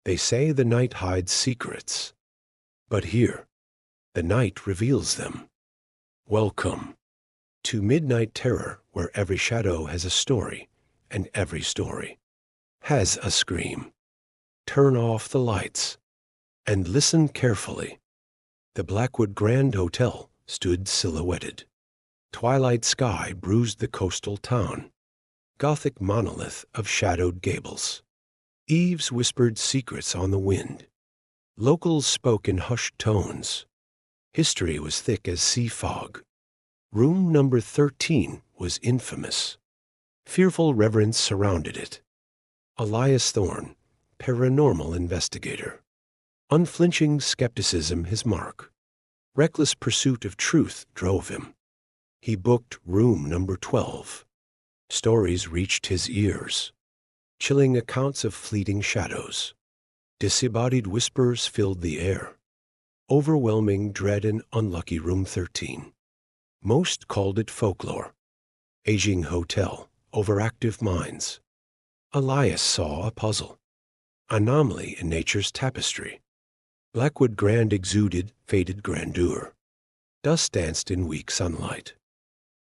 They say the night hides secrets, but here, the night reveals them. Welcome to Midnight Terror, where every shadow has a story, and every story has a scream. Turn off the lights and listen carefully. The Blackwood Grand Hotel stood silhouetted. Twilight sky bruised the coastal town. Gothic monolith of shadowed gables. Eaves whispered secrets on the wind. Locals spoke in hushed tones. History was thick as sea fog. Room number 13 was infamous. Fearful reverence surrounded it. Elias Thorne, paranormal investigator. Unflinching skepticism his mark. Reckless pursuit of truth drove him. He booked room number 12. Stories reached his ears. Chilling accounts of fleeting shadows. Disembodied whispers filled the air. Overwhelming dread in unlucky room 13. Most called it folklore. Aging hotel, overactive minds. Elias saw a puzzle. Anomaly in nature's tapestry. Blackwood Grand exuded faded grandeur. Dust danced in weak sunlight.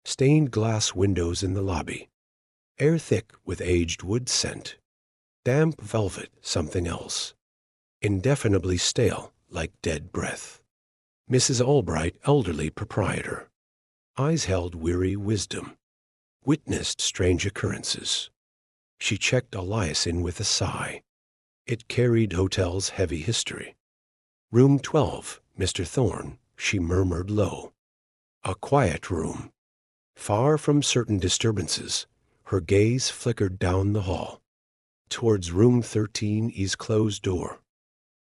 Stained glass windows in the lobby. Air thick with aged wood scent. Damp velvet something else. Indefinably stale like dead breath. Mrs. Albright, elderly proprietor. Eyes held weary wisdom. Witnessed strange occurrences. She checked Elias in with a sigh. It carried hotel's heavy history. Room 12, Mr. Thorne, she murmured low. A quiet room. Far from certain disturbances, her gaze flickered down the hall. Towards room 13's closed door.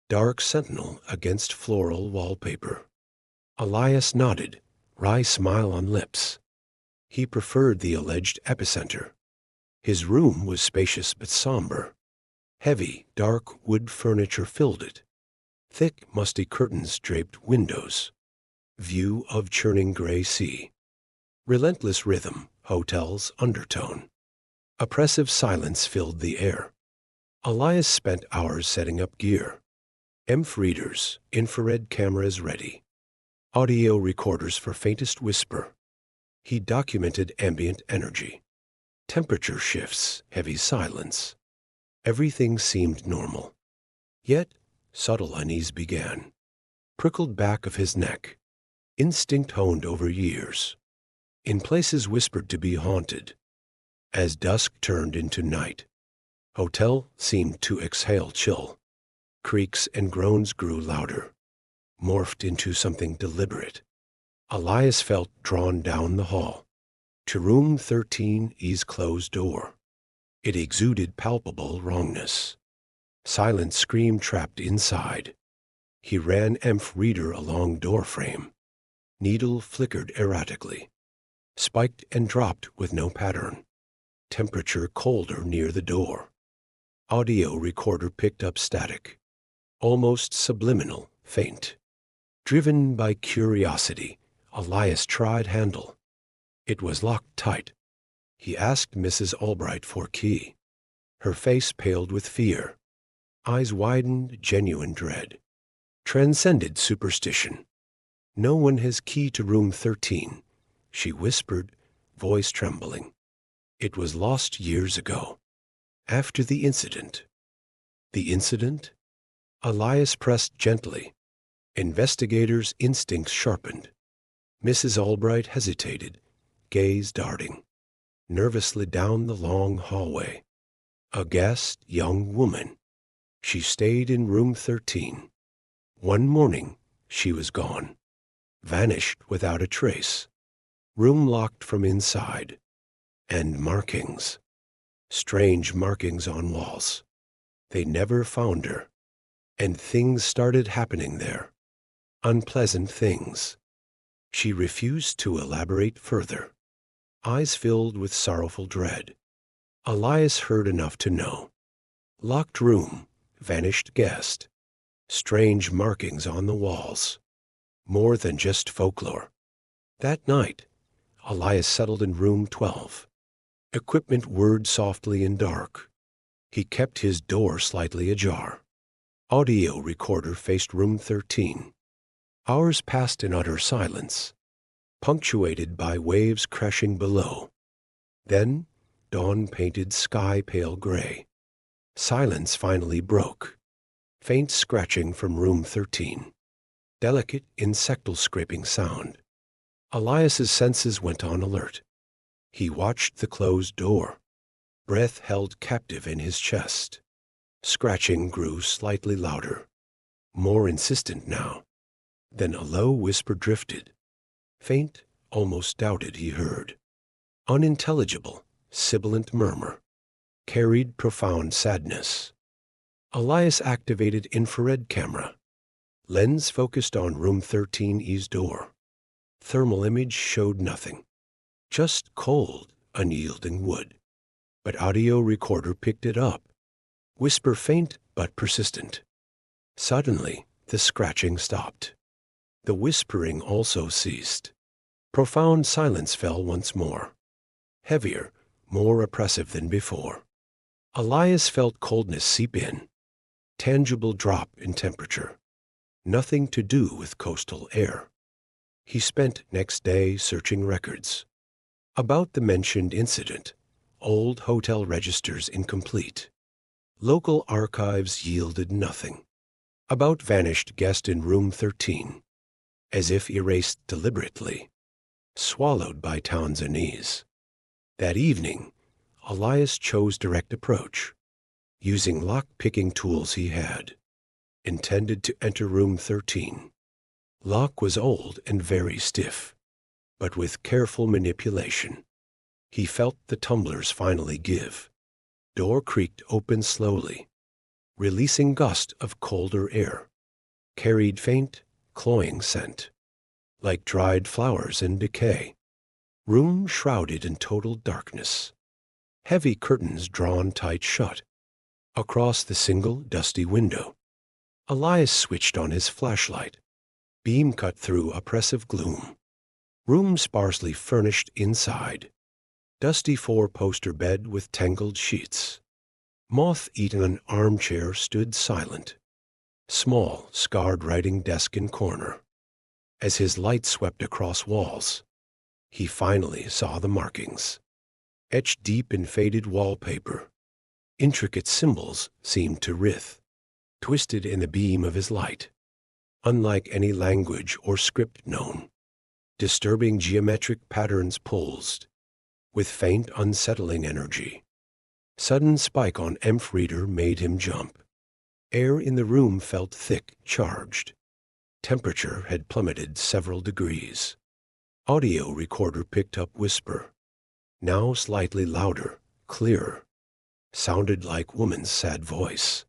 Dark sentinel against floral wallpaper. Elias nodded, wry smile on lips. He preferred the alleged epicenter. His room was spacious but somber. Heavy, dark wood furniture filled it. Thick, musty curtains draped windows. View of churning gray sea. Relentless rhythm, hotel's undertone. Oppressive silence filled the air. Elias spent hours setting up gear. EMF readers, infrared cameras ready. Audio recorders for faintest whisper. He documented ambient energy. Temperature shifts, heavy silence. Everything seemed normal. Yet, subtle unease began. Prickled back of his neck. Instinct honed over years. In places whispered to be haunted. As dusk turned into night, hotel seemed to exhale chill. Creaks and groans grew louder. Morphed into something deliberate. Elias felt drawn down the hall. To room 13's closed door. It exuded palpable wrongness. Silent scream trapped inside. He ran EMF reader along doorframe. Needle flickered erratically. Spiked and dropped with no pattern. Temperature colder near the door. Audio recorder picked up static. Almost subliminal, faint. Driven by curiosity, Elias tried handle. It was locked tight. He asked Mrs. Albright for key. Her face paled with fear. Eyes widened, genuine dread. Transcended superstition. No one has key to room 13, she whispered, voice trembling. It was lost years ago. After the incident. The incident? Elias pressed gently. Investigators' instincts sharpened. Mrs. Albright hesitated, gaze darting. Nervously down the long hallway. A gassed young woman. She stayed in room 13. One morning, she was gone. Vanished without a trace. Room locked from inside. And markings. Strange markings on walls. They never found her. And things started happening there. Unpleasant things. She refused to elaborate further. Eyes filled with sorrowful dread. Elias heard enough to know. Locked room, vanished guest. Strange markings on the walls. More than just folklore. That night, Elias settled in room 12. Equipment whirred softly in dark. He kept his door slightly ajar. Audio recorder faced room 13. Hours passed in utter silence, punctuated by waves crashing below. Then, dawn painted sky pale gray. Silence finally broke. Faint scratching from room 13. Delicate insectal scraping sound. Elias's senses went on alert. He watched the closed door, breath held captive in his chest. Scratching grew slightly louder, more insistent now. Then a low whisper drifted. Faint, almost doubted he heard. Unintelligible, sibilant murmur. Carried profound sadness. Elias activated infrared camera. Lens focused on room 13E's door. Thermal image showed nothing. Just cold, unyielding wood. But audio recorder picked it up. Whisper faint but persistent. Suddenly, the scratching stopped. The whispering also ceased. Profound silence fell once more. Heavier, more oppressive than before. Elias felt coldness seep in. Tangible drop in temperature. Nothing to do with coastal air. He spent next day searching records. About the mentioned incident, old hotel registers incomplete. Local archives yielded nothing. About vanished guest in room 13, as if erased deliberately, swallowed by town's unease. That evening, Elias chose direct approach, using lock-picking tools he had. Intended to enter room 13. Lock was old and very stiff, but with careful manipulation. He felt the tumblers finally give. Door creaked open slowly, releasing gust of colder air. Carried faint, cloying scent, like dried flowers in decay. Room shrouded in total darkness. Heavy curtains drawn tight shut. Across the single, dusty window, Elias switched on his flashlight. Beam cut through oppressive gloom. Room sparsely furnished inside. Dusty four-poster bed with tangled sheets. Moth-eaten armchair stood silent. Small, scarred writing desk in corner. As his light swept across walls, he finally saw the markings. Etched deep in faded wallpaper, intricate symbols seemed to writhe, twisted in the beam of his light, unlike any language or script known. Disturbing geometric patterns pulsed, with faint, unsettling energy. Sudden spike on EMF reader made him jump. Air in the room felt thick, charged. Temperature had plummeted several degrees. Audio recorder picked up whisper, now slightly louder, clearer. Sounded like woman's sad voice,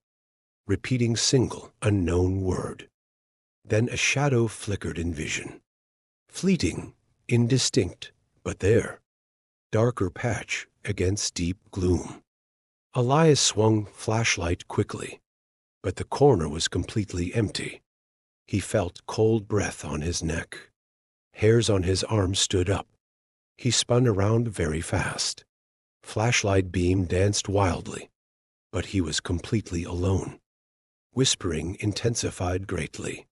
repeating single, unknown word. Then a shadow flickered in vision. Fleeting, indistinct, but there. Darker patch against deep gloom. Elias swung flashlight quickly, but the corner was completely empty. He felt cold breath on his neck. Hairs on his arms stood up. He spun around very fast. Flashlight beam danced wildly, but he was completely alone. Whispering intensified greatly.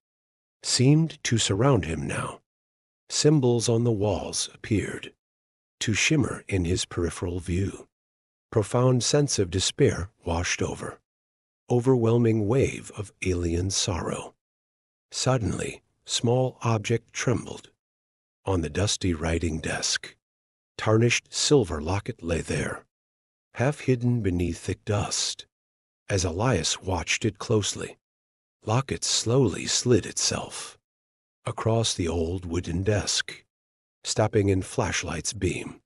Seemed to surround him now. Symbols on the walls appeared, to shimmer in his peripheral view. Profound sense of despair washed over. Overwhelming wave of alien sorrow. Suddenly, small object trembled. On the dusty writing desk, tarnished silver locket lay there, half hidden beneath thick dust. As Elias watched it closely, locket slowly slid itself across the old wooden desk, stopping in flashlight's beam.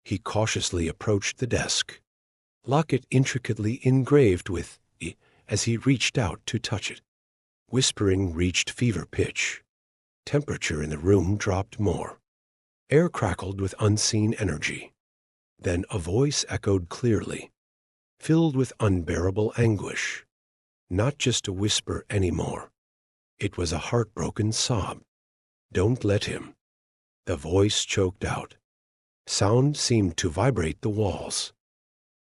He cautiously approached the desk, locket intricately engraved with E as he reached out to touch it. Whispering reached fever pitch. Temperature in the room dropped more. Air crackled with unseen energy. Then a voice echoed clearly, filled with unbearable anguish. Not just a whisper anymore. It was a heartbroken sob. Don't let him. The voice choked out. Sound seemed to vibrate the walls.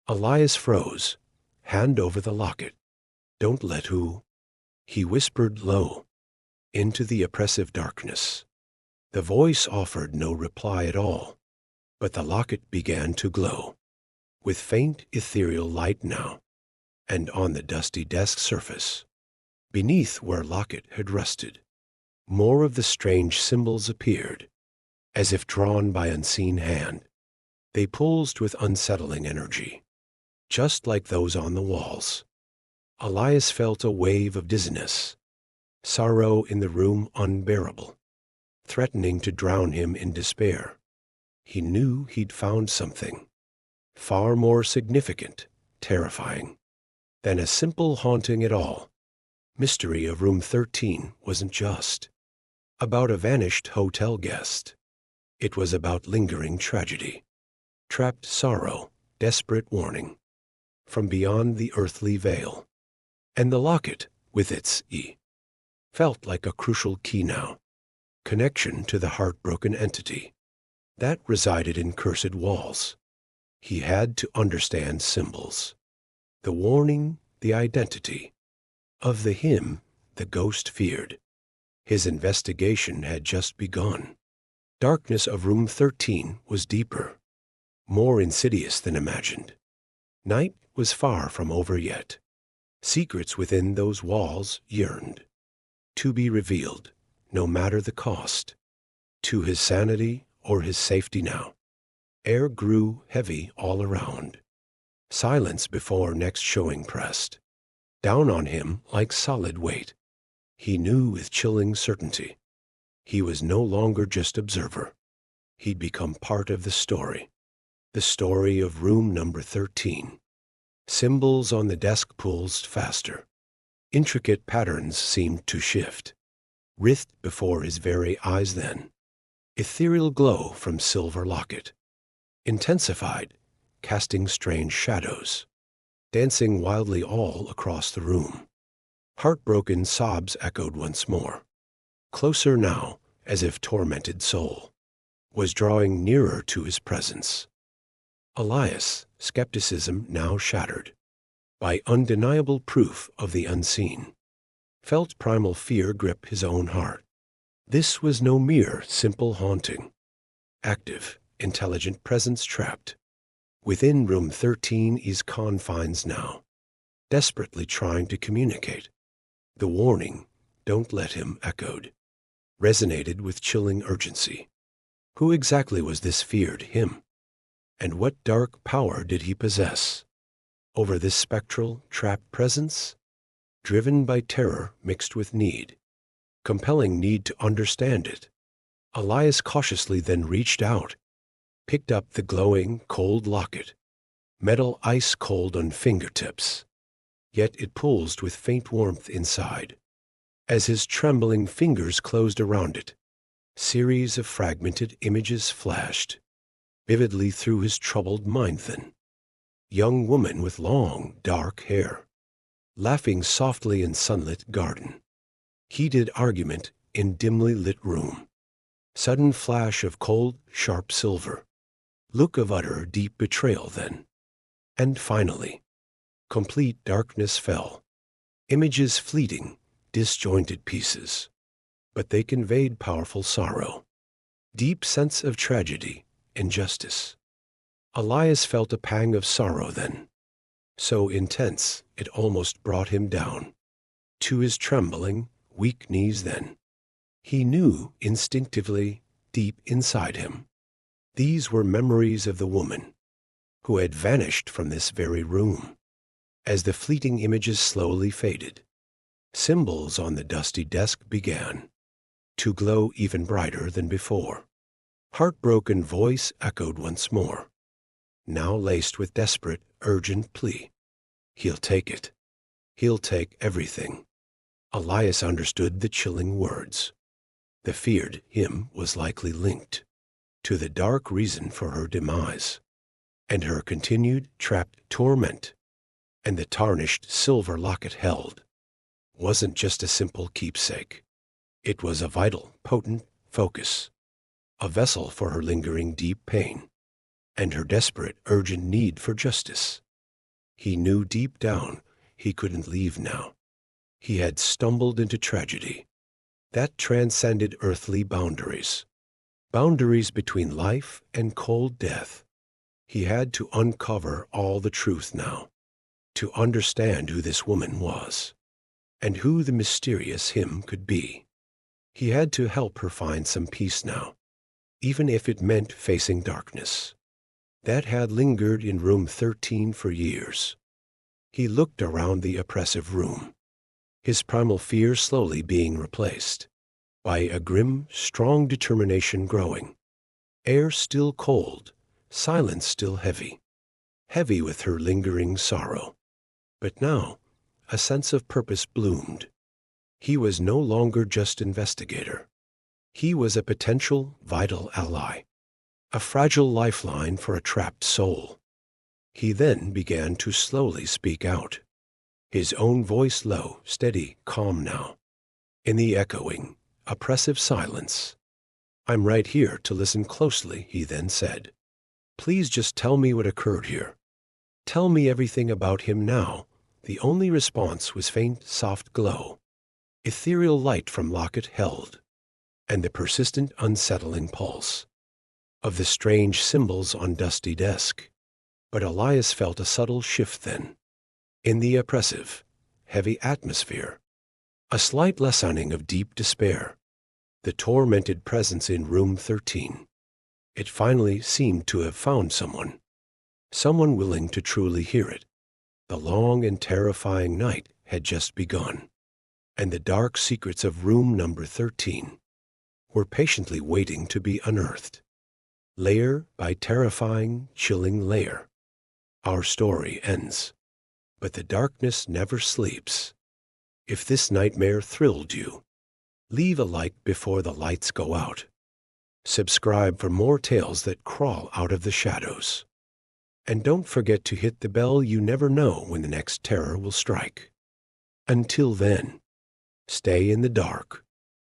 Elias froze, hand over the locket. Don't let who? He whispered low, into the oppressive darkness. The voice offered no reply at all, but the locket began to glow, with faint ethereal light now, and on the dusty desk surface, beneath where locket had rested, more of the strange symbols appeared, as if drawn by unseen hand. They pulsed with unsettling energy, just like those on the walls. Elias felt a wave of dizziness, sorrow in the room unbearable, threatening to drown him in despair. He knew he'd found something far more significant, terrifying, than a simple haunting at all. Mystery of Room 13 wasn't just about a vanished hotel guest. It was about lingering tragedy, trapped sorrow, desperate warning, from beyond the earthly veil. And the locket, with its felt like a crucial key now, connection to the heartbroken entity that resided in cursed walls. He had to understand symbols, the warning, the identity of the him the ghost feared. His investigation had just begun. Darkness of Room 13 was deeper, more insidious than imagined. Night was far from over yet. Secrets within those walls yearned to be revealed, no matter the cost, to his sanity or his safety now. Air grew heavy all around. Silence before next showing pressed down on him like solid weight. He knew with chilling certainty he was no longer just observer. He'd become part of the story of room number 13. Symbols on the desk pulsed faster. Intricate patterns seemed to shift, writhed before his very eyes then. Ethereal glow from silver locket, intensified, casting strange shadows, dancing wildly all across the room. Heartbroken sobs echoed once more. Closer now, as if tormented soul was drawing nearer to his presence. Elias, skepticism now shattered by undeniable proof of the unseen, felt primal fear grip his own heart. This was no mere simple haunting. Active, intelligent presence trapped within room 13's confines now, desperately trying to communicate. The warning, "Don't let him," echoed, resonated with chilling urgency. Who exactly was this feared him? And what dark power did he possess over this spectral, trapped presence? Driven by terror mixed with need, compelling need to understand it, Elias cautiously then reached out, picked up the glowing, cold locket, metal ice cold on fingertips, yet it pulsed with faint warmth inside. As his trembling fingers closed around it, series of fragmented images flashed vividly through his troubled mind then. Young woman with long, dark hair, laughing softly in sunlit garden. Heated argument in dimly lit room. Sudden flash of cold, sharp silver. Look of utter, deep betrayal then. And finally, complete darkness fell. Images fleeting, disjointed pieces. But they conveyed powerful sorrow. Deep sense of tragedy, injustice. Elias felt a pang of sorrow then, so intense it almost brought him down to his trembling, weak knees then. He knew instinctively, deep inside him, these were memories of the woman who had vanished from this very room. As the fleeting images slowly faded, symbols on the dusty desk began to glow even brighter than before. Heartbroken voice echoed once more, now laced with desperate, urgent plea. He'll take it. He'll take everything. Elias understood the chilling words. The feared him was likely linked to the dark reason for her demise, and her continued trapped torment. And the tarnished silver locket held wasn't just a simple keepsake. It was a vital, potent focus, a vessel for her lingering deep pain and her desperate, urgent need for justice. He knew deep down he couldn't leave now. He had stumbled into tragedy that transcended earthly boundaries, boundaries between life and cold death. He had to uncover all the truth now, to understand who this woman was, and who the mysterious him could be. He had to help her find some peace now, even if it meant facing darkness that had lingered in room 13 for years. He looked around the oppressive room, his primal fear slowly being replaced by a grim, strong determination growing. Air still cold, silence still heavy, heavy with her lingering sorrow. But now, a sense of purpose bloomed. He was no longer just investigator. He was a potential, vital ally, a fragile lifeline for a trapped soul. He then began to slowly speak out, his own voice low, steady, calm now. In the echoing, oppressive silence, "I'm right here to listen closely," he then said. "Please just tell me what occurred here. Tell me everything about him now." The only response was faint, soft glow, ethereal light from locket held, and the persistent, unsettling pulse of the strange symbols on dusty desk. But Elias felt a subtle shift then, in the oppressive, heavy atmosphere, a slight lessening of deep despair, the tormented presence in room 13. It finally seemed to have found someone willing to truly hear it. The long and terrifying night had just begun, and the dark secrets of room number 13 were patiently waiting to be unearthed, layer by terrifying, chilling layer. Our story ends, but the darkness never sleeps. If this nightmare thrilled you, leave a like before the lights go out. Subscribe for more tales that crawl out of the shadows. And don't forget to hit the bell. You never know when the next terror will strike. Until then, stay in the dark,